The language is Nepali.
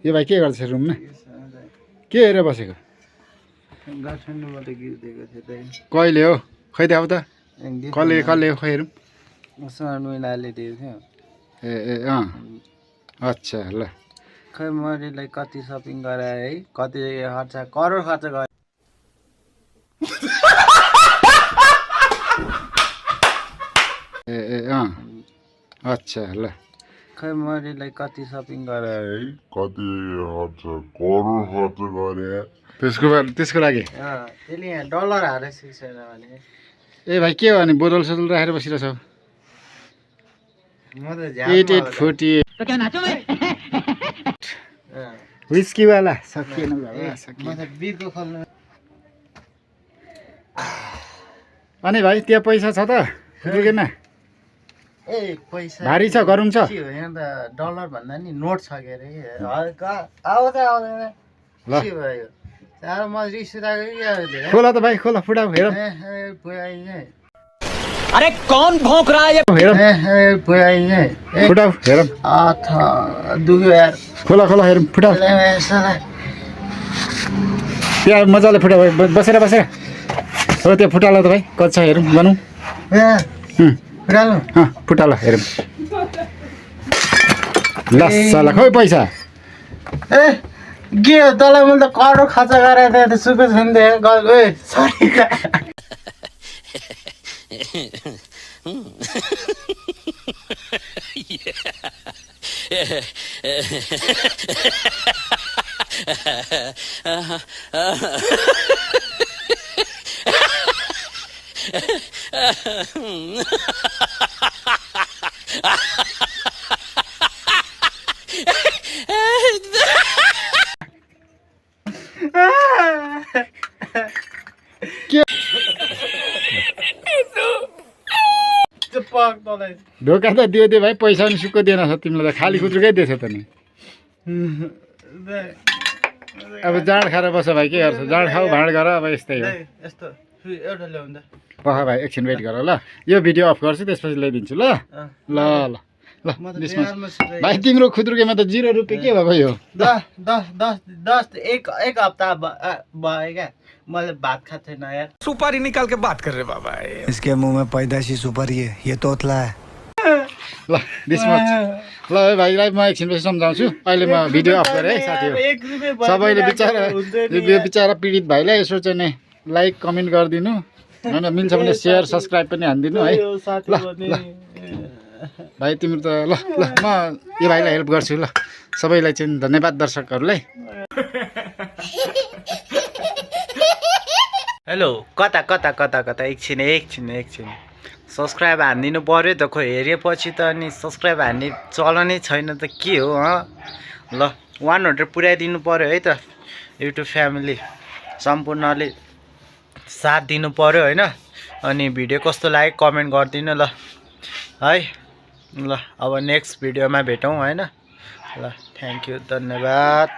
यो भाइ के गर्छ रुममा के हेरेर बसेको कहिले हो खै त अब त कसले खै हेरौँ ए अच्छा ल खै मैले कति सपिङ गराएँ है कति खर्च करोड खर्च गरेँ अच्छा ल खै मैले कति सपिङ गराएँ है कति खर्च करोड खर्च गरे त्यसको लागि त्यसले यहाँ डलर हालेको छैन भने ए भाइ के हो अनि बोतल सोतल राखेर बसिरहेछौ म त 8848 विस्कीवाला सकिएन बाबा म त बिर्को खोल्नु अनि भाइ त्यहाँ पैसा छ त खुद्रुकेमा ए पैसा भारी छ गरौँ छ के हो यहाँ त डलर भन्दा नि नोट छ के अरे आउँदैन ल के भयो साह्रो म रिस उठाएको खोला त भाइ खोला फुटाऊ हेरौँ अरे कौन भौंक रहा है हेरौँ फुटाऊ हेरौँ दुख्यो यार खोला खोला हेरौँ फुटाऊ त्यहाँ मजाले फुटाऊ बसेर बसेर हो त्यो फुटालो त भाइ कच्चा हेरौँ गनौँ फुटालो हेरौँ ल सला खोइ पैसा ए के हो तँलाई मैले त करोड खर्च गरेर त सुको छैन सरी ढोका त दियो भाइ पैसा पनि सुक्को दिएन छ तिमीलाई त खाली खुद्रुकै दिएछ त नि अब जाँड खाएर बस भाइ के गर्छ जाँड खाऊ भाँड गर अब यस्तै हो पख भाइ एकछिन वेट गर ल यो भिडियो अफ गर्छु त्यसपछि ल्याइदिन्छु ल ल ल ल भाइ तिम्रो खुद्रुकेमा त 0 रुपियाँ के भएको यो एक हप्ता भयो क्या मैले भात खाएको थिएन यार सुपारी निकाल के बात कर रहे बाबा इसके मुंह में पैदाशी सुपारी है ये तोतला है ल दिसमच ल भाइलाई म एकछिनपछि सम्झाउँछु अहिले म भिडियो अफ गरेँ है साथीहरू सबैले बिचारा पीडित भाइलाई यसो चाहिँ नै लाइक कमेन्ट गरिदिनु होइन मिल्छ भने सेयर सब्सक्राइब पनि हानिदिनु है ल ल भाइ तिम्रो त ल ल म यो भाइलाई हेल्प गर्छु ल सबैलाई चाहिँ धन्यवाद दर्शकहरूलाई हेलो कता कता कता कता एकछिन सब्सक्राइब हानिदिनु पऱ्यो त खोइ हेरेपछि त अनि सब्सक्राइब हान्ने चलनै छैन त के हो ल 100 पुर्याइदिनु पऱ्यो है त युट्युब फ्यामिली सम्पूर्णले साथ दिनु पऱ्यो होइन अनि भिडियो कस्तो लाग्यो कमेन्ट गरिदिनु ल है ल अब नेक्स्ट भिडियोमा भेटौँ होइन ल थ्याङ्क यू धन्यवाद।